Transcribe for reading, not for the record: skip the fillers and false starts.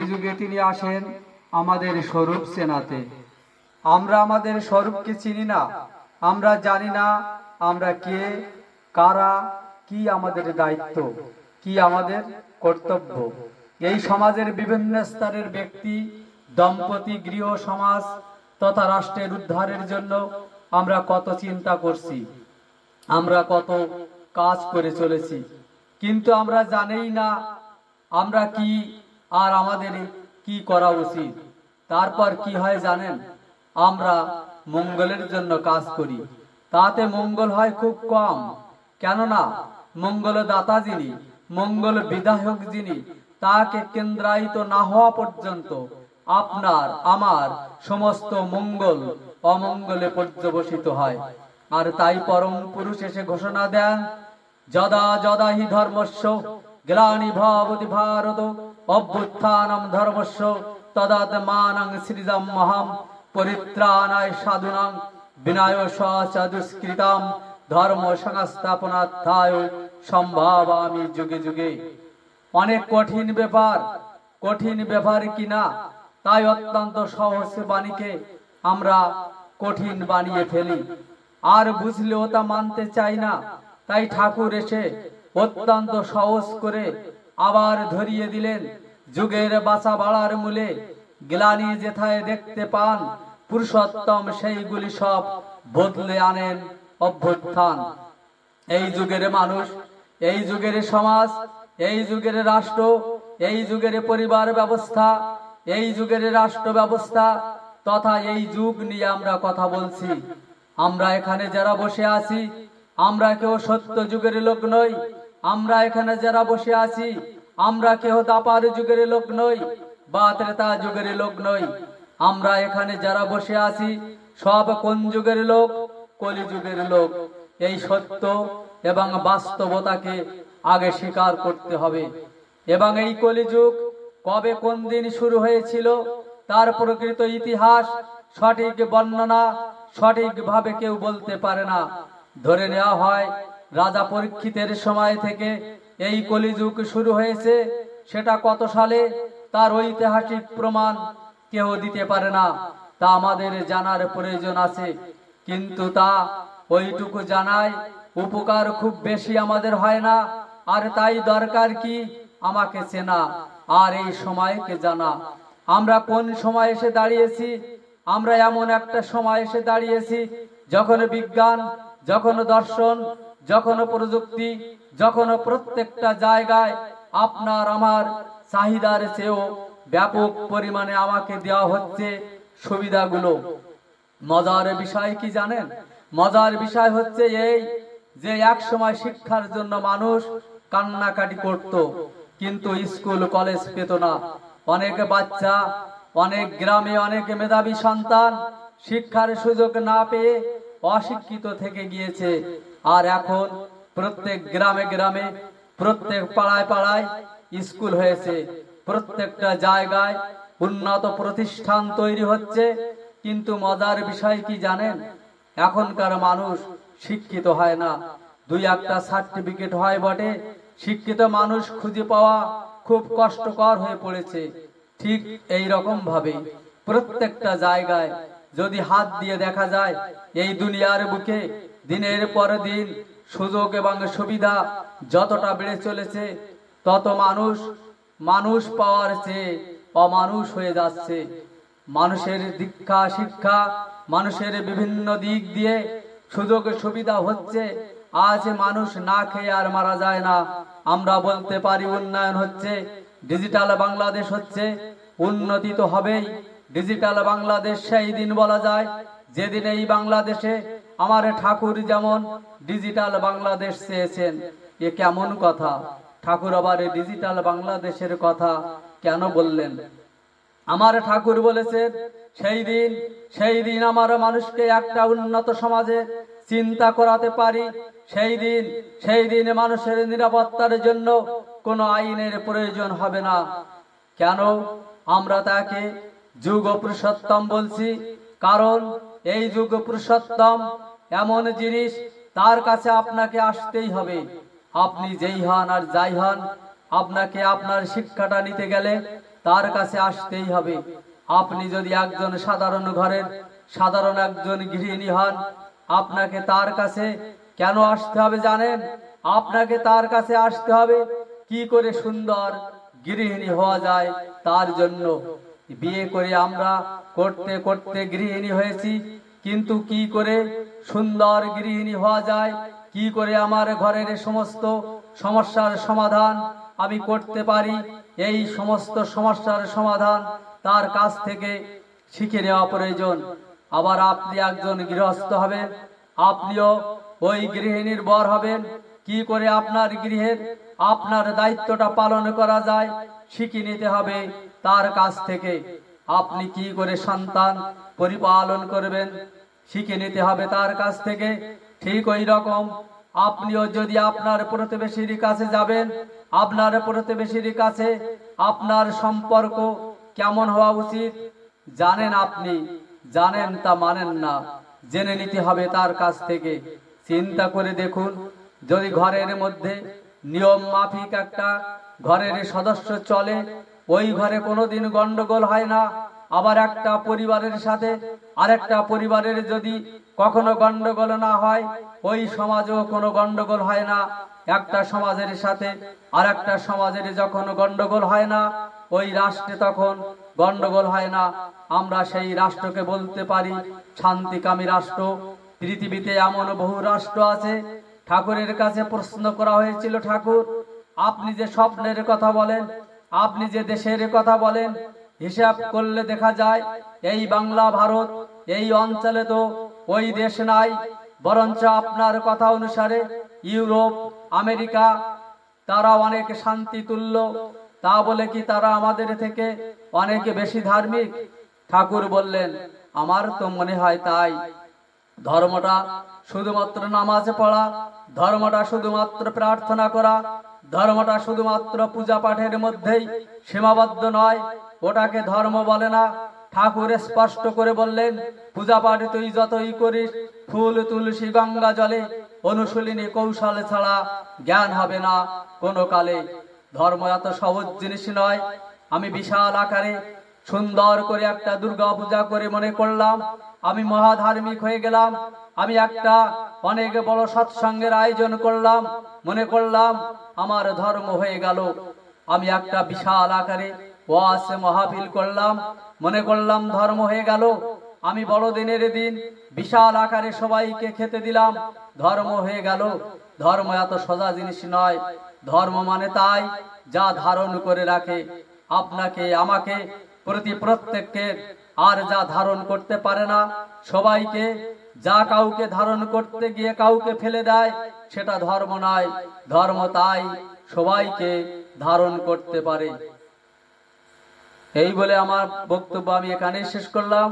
যুগে তিনি আসেন আমাদের স্বরূপ চেনাতে। আমরা আমাদের স্বরূপকে চিনি না, আমরা জানি না আমরা কে, কারা, কি আমাদের দায়িত্ব, কি আমাদের কর্তব্য। এই সমাজের বিভিন্ন স্তরের ব্যক্তি, দম্পতি, গৃহ, সমাজ তথা রাষ্ট্রের উদ্ধারের জন্য আমরা কত চিন্তা করছি, আমরা কত কাজ করে চলেছি, কিন্তু আমরা জানিই না আমরা কি আর আমাদের কি করা উচিত। তারপর কি হয় জানেন, আমরা মঙ্গলের জন্য কাজ করি, তাতে মঙ্গল হয় খুব কম। কেননা মঙ্গল দাতা যিনি, মঙ্গল বিধায়ক যিনি, তাকে কেন্দ্রায়িত না হওয়া পর্যন্ত আপনার আমার সমস্ত মঙ্গল অমঙ্গলে পর্যবসিত হয়। আর তাই পরম পুরুষ এসে ঘোষণা দেন, যদা যদা হি ধর্মস্য গ্লানির্ভবতি ভারত অভ্যুত্থানম ধর্মস্য তদাত্মানং সৃজমহম পরিত্রাণায় সাধুনাং বিনাশায় চ দুষ্কৃতাম ধর্ম সংস্থাপনার্থায় সম্ভাবামি যুগে যুগে। অনেক কঠিন ব্যাপার কিনা, তাই অত্যন্ত সহজ বাণীকে আমরা কঠিন বানিয়ে ফেলি, আর বুঝলেও তা মানতে চাই না। তাই ঠাকুর এসে অত্যন্ত সহজ করে আবার ধরিয়ে দিলেন, যুগের বাঁচা বাড়ার মূলে গ্লানি যেথায় দেখতে পান, পুরুষোত্তম সেইগুলি সব বদলে আনেন অভ্যুত্থান। এই যুগের মানুষ, এই যুগের সমাজ, এই যুগের রাষ্ট্র, এই যুগের পরিবার ব্যবস্থা, এই যুগের রাষ্ট্র ব্যবস্থা তথা এই যুগ নিয়ে আমরা কথা বলছি। আমরা এখানে যারা বসে আছি, আমরা কেউ সত্য যুগের লোক নই। আমরা এখানে যারা বসে আছি, আমরা কেউ দাপার যুগের লোক নই বা ত্রেতা যুগের লোক নই। আমরা এখানে যারা বসে আছি সব কোন যুগের লোক? কলি যুগের লোক। এই সত্য এবং বাস্তবতাকে আগে স্বীকার করতে হবে। এবং এই কলিযুগ কবে কোন দিন শুরু হয়েছিল তার প্রকৃত ইতিহাস সঠিক বর্ণনা সঠিকভাবে কেউ বলতে পারে না। ধরে নেওয়া হয় রাজা পরীক্ষিতের সময় থেকে এই কলিযুগ শুরু হয়েছে। সেটা কত সালে তার ঐতিহাসিক প্রমাণ কেউ দিতে পারে না, তা আমাদের জানার প্রয়োজন আছে। কিন্তু তা ওইটুকু জানায় উপকার খুব বেশি আমাদের হয় না। আর তাই দরকার কি আমাকে চেনা আর এই সময়কে জানা। আমরা কোন সময় এসে দাঁড়িয়েছি? আমরা এমন একটা সময় এসে দাঁড়িয়েছি যখন বিজ্ঞান, যখন দর্শন, যখন প্রযুক্তি, যখন প্রত্যেকটা জায়গায় আপনার আমার চাহিদার চেয়েও ব্যাপক পরিমাণে আমাকে দেওয়া হচ্ছে সুবিধাগুলো। মজার বিষয় কি জানেন? মজার বিষয় হচ্ছে এই যে এক সময় শিক্ষার জন্য মানুষ কান্নাকাটি করত, কিন্তু স্কুল কলেজ পেত না। অনেক বাচ্চা, অনেক গ্রামে অনেক মেধাবী সন্তান শিক্ষার সুযোগ না পেয়ে অশিক্ষিত থেকে গিয়েছে। আর এখন প্রত্যেক গ্রামে গ্রামে, প্রত্যেক পাড়ায় পাড়ায় স্কুল হয়েছে। প্রত্যেকটা জায়গায় উন্নত প্রতিষ্ঠান তৈরি হচ্ছে। কিন্তু মজার বিষয় কি জানেন? এখনকার মানুষ শিক্ষিত হয় না। দুই একটা সার্টিফিকেট হয় বটে, শিক্ষিত মানুষ খুঁজে পাওয়া খুব কষ্টকর হয়ে পড়েছে। ঠিক এই রকম ভাবে প্রত্যেকটা জায়গায় যদি হাত দিয়ে দেখা যায়, এই দুনিয়ার বুকে দিনের পর দিন সুযোগ এবং সুবিধা যতটা বেড়ে চলেছে, তত মানুষ পাওয়ার চেয়ে অমানুষ হয়ে যাচ্ছে। মানুষের দীক্ষা শিক্ষা, মানুষের বিভিন্ন দিক দিয়ে সুযোগ সুবিধা হচ্ছে। আজ মানুষ না খেয়ে আর মারা যায় না। আমরা বলতে পারি উন্নয়ন হচ্ছে, ডিজিটাল বাংলাদেশ হচ্ছে। উন্নতি তো হবেই। ডিজিটাল বাংলাদেশ সেই দিন বলা যায় যেদিন এই বাংলাদেশে আমার ঠাকুর যেমন ডিজিটাল বাংলাদেশ চেয়েছেন। এ কেমন কথা? ঠাকুর আবার ডিজিটাল বাংলাদেশের কথা কেন বললেন? আমার ঠাকুর বলেছেন সেই দিন আমার মানুষকে একটা উন্নত সমাজে চিন্তা করাতে পারি। সেই দিন মানুষের নিরাপত্তার জন্য কোনো আইনের প্রয়োজন হবে না। কেন আমরা তাকে যুগ পুরুষোত্তম বলছি? কারণ এই যুগ পুরুষোত্তম এমন জিনিস, তার কাছে আপনাকে আসতেই হবে। আপনি যেই হন আর যাই হন, আপনাকে আপনার শিক্ষাটা নিতে গেলে তার কাছে আসতেই হবে। আপনি যদি একজন সাধারণ ঘরের সাধারণ একজন গৃহিণী হন, আপনাকে তার কাছে কেন আসতে হবে জানেন? আপনাকে তার কাছে আসতে হবে কি করে সুন্দর গৃহিণী হওয়া যায় তার জন্য। বিয়ে করে আমরা করতে করতে গৃহিণী হয়েছি, কিন্তু কি করে সুন্দর গৃহিণী হওয়া যায়, কি করে আমার ঘরের সমস্ত সমস্যার সমাধান আমি করতে পারি, এই সমস্ত সমস্যার সমাধান তার কাছ থেকে শিখে নেওয়া প্রয়োজন। আবার আপনি একজন গৃহস্থ হবেন, আপনিও ওই গৃহিণীর বর হবেন। কি করে আপনার গৃহের আপনার দায়িত্বটা পালন করা যায় শিখে নিতে হবে তার কাছ থেকে। আপনি কি করে সন্তান পরিপালন করবেন শিখে নিতে হবে তার কাছ থেকে। ঠিক ওই রকম আপনিও যদি আপনার প্রতিবেশীর কাছে যাবেন, আপনার প্রতিবেশীর কাছে আপনার সম্পর্ক কেমন হওয়া উচিত জানেন, আপনি জানেন তা মানেন না, জেনে নিতে হবে তার কাছ থেকে। চিন্তা করে দেখুন, যদি ঘরের মধ্যে নিয়ম মাফিক একটা ঘরের সদস্য চলে, ওই ঘরে কোনোদিন গন্ডগোল হয় না। আবার একটা পরিবারের সাথে আরেকটা পরিবারের যদি কখনো গন্ডগোল না হয়, ওই সমাজেও কোনো গন্ডগোল হয় না। একটা সমাজের সাথে আরেকটা সমাজের যখন গন্ডগোল হয় না, ওই রাষ্ট্রে তখন গন্ডগোল হয় না। আমরা সেই রাষ্ট্রকে বলতে পারি শান্তিকামী রাষ্ট্র। পৃথিবীতে এমন বহু রাষ্ট্র আছে। ঠাকুরের কাছে প্রশ্ন করা হয়েছিল, ঠাকুর আপনি যে স্বপ্নের কথা বলেন, আপনি যে দেশের কথা বলেন, হিসাব করলে দেখা যায় এই বাংলা ভারত এই অঞ্চলে তো ওই দেশ নাই, বরঞ্চ আপনার কথা অনুসারে ইউরোপ আমেরিকা তারা অনেক শান্তি তুল্য। তা বলে কি তারা আমাদের থেকে অনেক বেশি ধার্মিক? ঠাকুর বললেন, আমার তো মনে হয় তাই। ধর্মটা শুধুমাত্র নামাজ পড়া, ধর্মটা শুধুমাত্র প্রার্থনা করা, ধর্মটা শুধুমাত্র পূজা পাঠের মধ্যেই সীমাবদ্ধ নয়, ওটাকে ধর্ম বলে না। ঠাকুর স্পষ্ট করে বললেন, পূজা পাঠ তুই যতই করিস, ফুল তুলসী গঙ্গা জলে, অনুশীলনী কৌশল ছাড়া জ্ঞান হবে না কোনো কালে। ধর্ম এত সহজ জিনিস নয়। আমি বিশাল আকারে সুন্দর করে একটা দুর্গা পূজা করে মনে করলাম আমি মহাধার্মিক হয়ে গেলাম, আমি একটা অনেক বড় সৎসঙ্গের আয়োজন করলাম, মনে করলাম আমার ধর্ম হয়ে গেল। আমি একটা বিশাল আকারে ওয়াজ মাহফিল করলাম, মনে করলাম ধর্ম হয়ে গেল। আমি বড়দিনের দিন বিশাল আকারে সবাইকে খেতে দিলাম, ধর্ম হয়ে গেল। ধর্ম এত সোজা জিনিস নয়। ধর্ম মানে তাই যা ধারণ করে রাখে আপনাকে আমাকে প্রতি প্রত্যেককে, আর যা ধারণ করতে পারে না সবাইকে, যা কাউকে ধারণ করতে গিয়ে কাউকে ফেলে দেয়, সেটা ধর্ম নয়। ধর্ম তাই সবাইকে ধারণ করতে পারে। এই বলে আমার বক্তব্য আমি এখানেই শেষ করলাম।